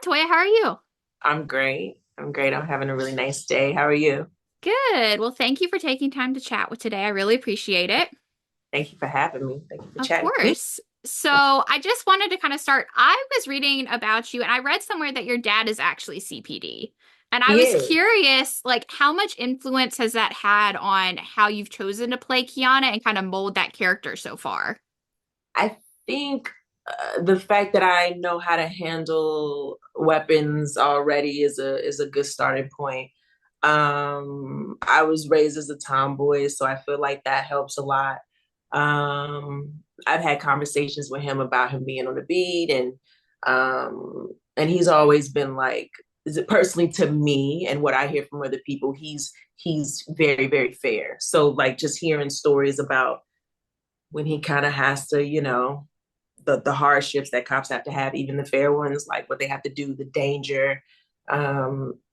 Toya. How are you? I'm great. I'm great. I'm having a really nice day. How are you? Good. Well, thank you for taking time to chat with today. I really appreciate it. Thank you for having me. Thank you for Of chatting with me. course. So, I just wanted to kind of start. I was reading about you and I read somewhere that your dad is actually CPD. And I He was is. curious, like, how much influence has that had on how you've chosen to play Kiana and kind of mold that character so far? I think the fact that I know how to handle weapons already is a good starting point. I was raised as a tomboy, so I feel like that helps a lot. I've had conversations with him about him being on the beat, and he's always been like, is it personally to me and what I hear from other people, he's very, very fair. So like just hearing stories about when he kind of has to, the hardships that cops have to have, even the fair ones, like what they have to do, the danger,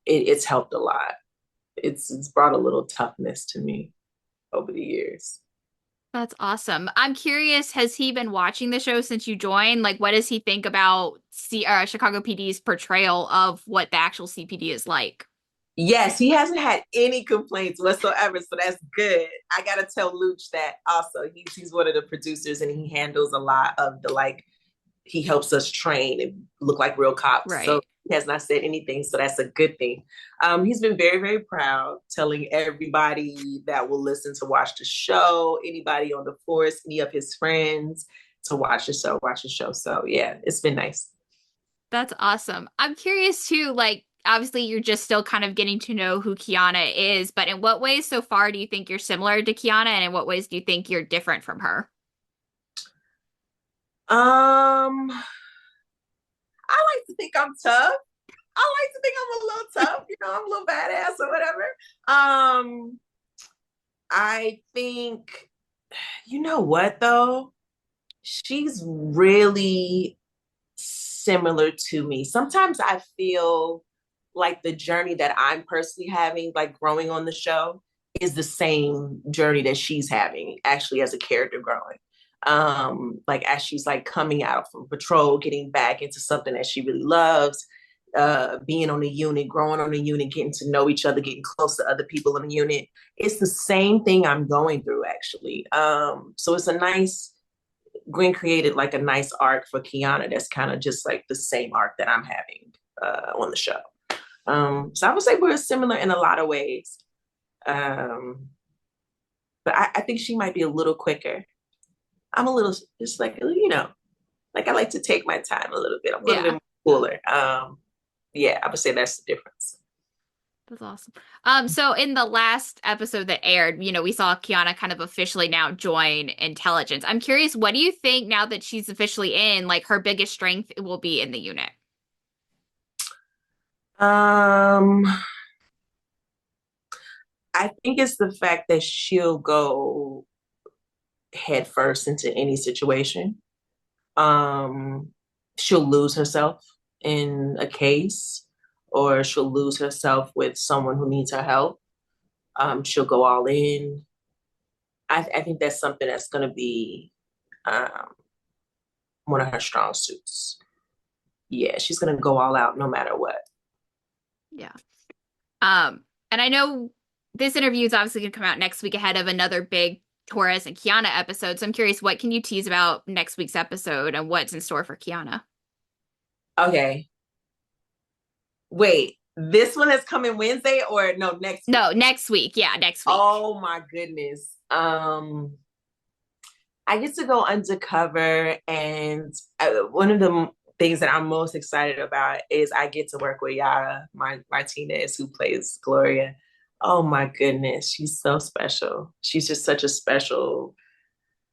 it's helped a lot. It's brought a little toughness to me over the years. That's awesome. I'm curious, has he been watching the show since you joined? Like, what does he think about Chicago PD's portrayal of what the actual CPD is like? Yes, he hasn't had any complaints whatsoever, so that's good. I gotta tell Luch that also. He's one of the producers and he handles a lot of the like he helps us train and look like real cops. So Right. he has not said anything, so that's a good thing. He's been very, very proud, telling everybody that will listen to watch the show, anybody on the force, any of his friends to watch the show. So yeah, it's been nice. That's awesome. I'm curious too, like, obviously you're just still kind of getting to know who Kiana is, but in what ways so far do you think you're similar to Kiana, and in what ways do you think you're different from her? Um, I like to think I'm tough. I like to think I'm a little tough, I'm a little badass or whatever. I think, you know what though? She's really similar to me. Sometimes I feel like the journey that I'm personally having, like growing on the show, is the same journey that she's having actually as a character growing. Like as she's like coming out from patrol, getting back into something that she really loves, being on a unit, growing on a unit, getting to know each other, getting close to other people in the unit. It's the same thing I'm going through actually. So it's a nice Gwen created like a nice arc for Kiana that's kind of just like the same arc that I'm having on the show. So I would say we're similar in a lot of ways. Um, but I think she might be a little quicker. I'm a little just like, like I like to take my time a little bit. I'm a little bit Yeah, more cooler. Yeah, I would say that's the difference. that's awesome. So in the last episode that aired, we saw Kiana kind of officially now join intelligence. I'm curious, what do you think now that she's officially in, like her biggest strength will be in the unit? Um, I think it's the fact that she'll go head first into any situation. um, she'll lose herself in a case, or she'll lose herself with someone who needs her help. She'll go all in. I think that's something that's going to be um, one of her strong suits. Yeah, she's going to go all out no matter what. Yeah. And I know this interview is obviously going to come out next week ahead of another big Torres and Kiana episode. So I'm curious, what can you tease about next week's episode and what's in store for Kiana? Okay, wait. This one is coming Wednesday or no, next week? No, next week. Yeah, next week. Oh my goodness. I get to go undercover, and one of the things that I'm most excited about is I get to work with Yara Martinez, who plays Gloria. Oh my goodness, she's so special. She's just such a special,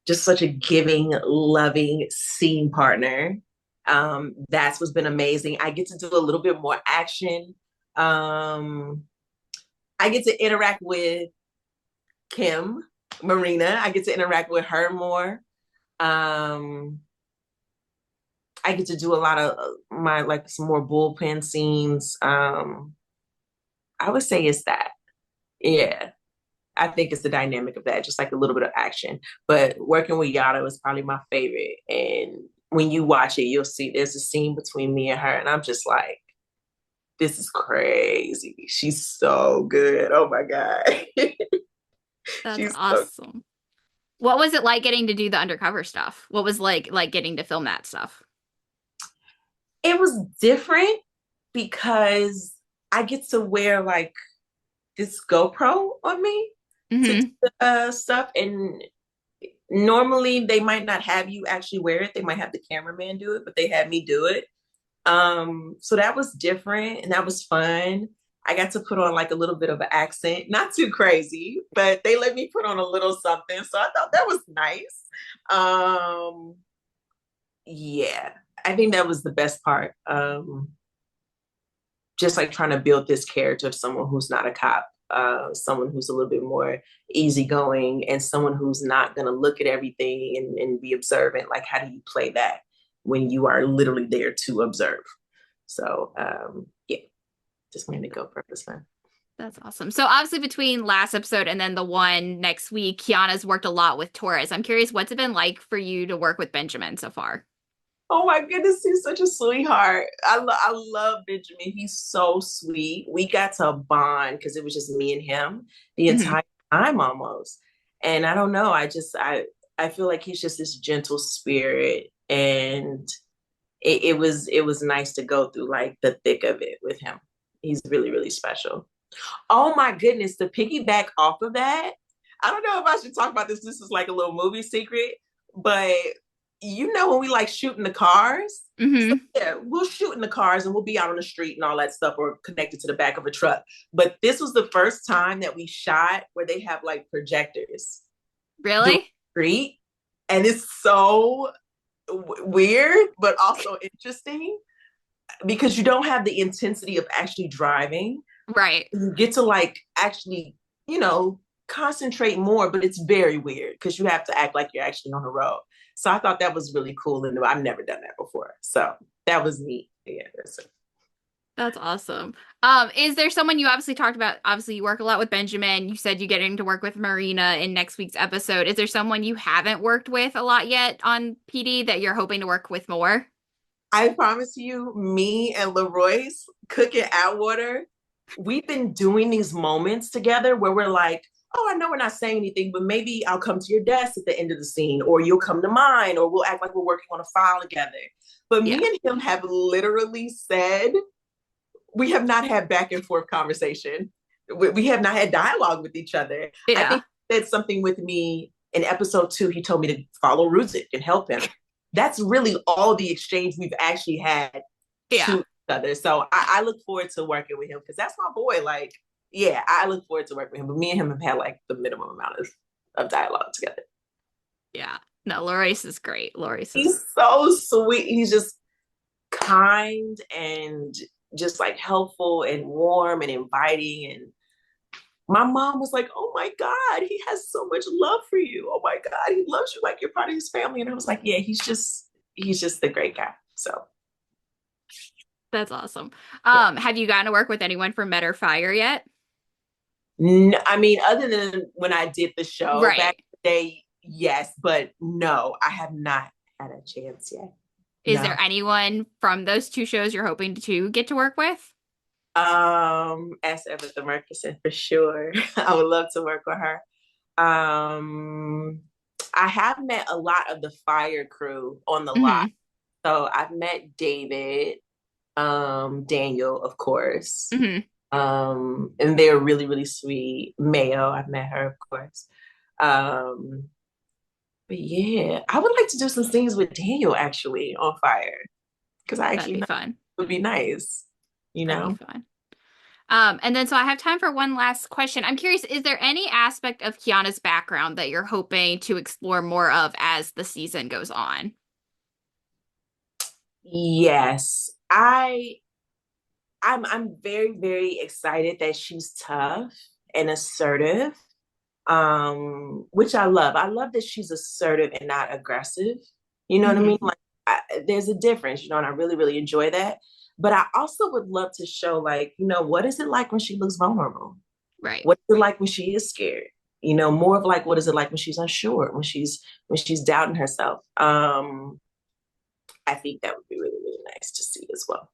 just such a giving, loving scene partner. That's what's been amazing. I get to do a little bit more action. Um, I get to interact with Kim Marina. I get to interact with her more. Um, I get to do a lot of my like some more bullpen scenes. I would say it's that. Yeah. I think it's the dynamic of that, just like a little bit of action. But working with Yada was probably my favorite. And when you watch it, you'll see there's a scene between me and her, and I'm just like, this is crazy. She's so good. Oh my God. That's She's so awesome. What was it like getting to do the undercover stuff? What was like getting to film that stuff? it was different because I get to wear like this GoPro on me to do Hmm. the stuff. And normally they might not have you actually wear it. They might have the cameraman do it, but they had me do it. So that was different and that was fun. I got to put on like a little bit of an accent, not too crazy, but they let me put on a little something. So I thought that was nice. Um, yeah, I think that was the best part. Just like trying to build this character of someone who's not a cop, someone who's a little bit more easygoing, and someone who's not going to look at everything and be observant. Like, how do you play that when you are literally there to observe? So, yeah, just wanted to go for this one. That's awesome. So obviously between last episode and then the one next week, Kiana's worked a lot with Torres. I'm curious, what's it been like for you to work with Benjamin so far? Oh my goodness, he's such a sweetheart. I love Benjamin. He's so sweet. We got to bond because it was just me and him the Hmm. entire time almost. And I don't know, I feel like he's just this gentle spirit, and it was nice to go through like the thick of it with him. He's really, really special. Oh my goodness, to piggyback off of that, I don't know if I should talk about this. This is like a little movie secret, but when we like shoot in the cars? So Hmm. yeah, we'll shoot in the cars and we'll be out on the street and all that stuff or connected to the back of a truck. But this was the first time that we shot where they have like projectors doing Really? the street. And it's so weird, but also interesting because you don't have the intensity of actually driving. Right. You get to like actually, you know, concentrate more, but it's very weird because you have to act like you're actually on the road. So I thought that was really cool and I've never done that before. So that was neat. Yeah. That's awesome. Is there someone you obviously talked about? Obviously, you work a lot with Benjamin. You said you're getting to work with Marina in next week's episode. Is there someone you haven't worked with a lot yet on PD that you're hoping to work with more? I promise you, me and Leroy's cooking Atwater, we've been doing these moments together where we're like, oh, I know we're not saying anything, but maybe I'll come to your desk at the end of the scene, or you'll come to mine, or we'll act like we're working on a file together. But me Yeah. and him have literally said we have not had back and forth conversation. We have not had dialogue with each other. I Yeah. think he said something with me in episode 2. He told me to follow Ruzik and help him. That's really all the exchange we've actually had to Yeah. each other. So I look forward to working with him because that's my boy. Like, yeah, I look forward to working with him. But me and him have had like the minimum amount of dialogue together. Yeah. No, Loris is great. Loris is He's so sweet. He's just kind and just like helpful and warm and inviting. And my mom was like, oh my God, he has so much love for you. Oh my God, he loves you like you're part of his family. And I was like, yeah, he's just the great guy. So that's awesome. yeah. Have you gotten to work with anyone from Met or Fire yet? I mean, other than when I did the show back Right. in the day, yes, but no, I have not had a chance yet. Is there No. anyone from those two shows you're hoping to get to work with? As Everett Murkison for sure. I would love to work with her. I have met a lot of the fire crew on the lot. Hmm. So I've met David, Daniel, of course. Hmm. And they're really, really sweet. Mayo, I've met her, of course. Um, but yeah, I would like to do some things with Daniel actually on fire because I That'd actually be know fun. it would be nice, you That'd be know? fun. And then so I have time for one last question. I'm curious, is there any aspect of Kiana's background that you're hoping to explore more of as the season goes on? Yes, I'm very, very excited that she's tough and assertive. Which I love. I love that she's assertive and not aggressive. You know what I Hmm. mean? Like there's a difference, and I really, really enjoy that. But I also would love to show like, what is it like when she looks vulnerable? Right. What is it like when she is scared? More of like what is it like when she's unsure, when she's doubting herself. I think that would be really, really nice to see as well.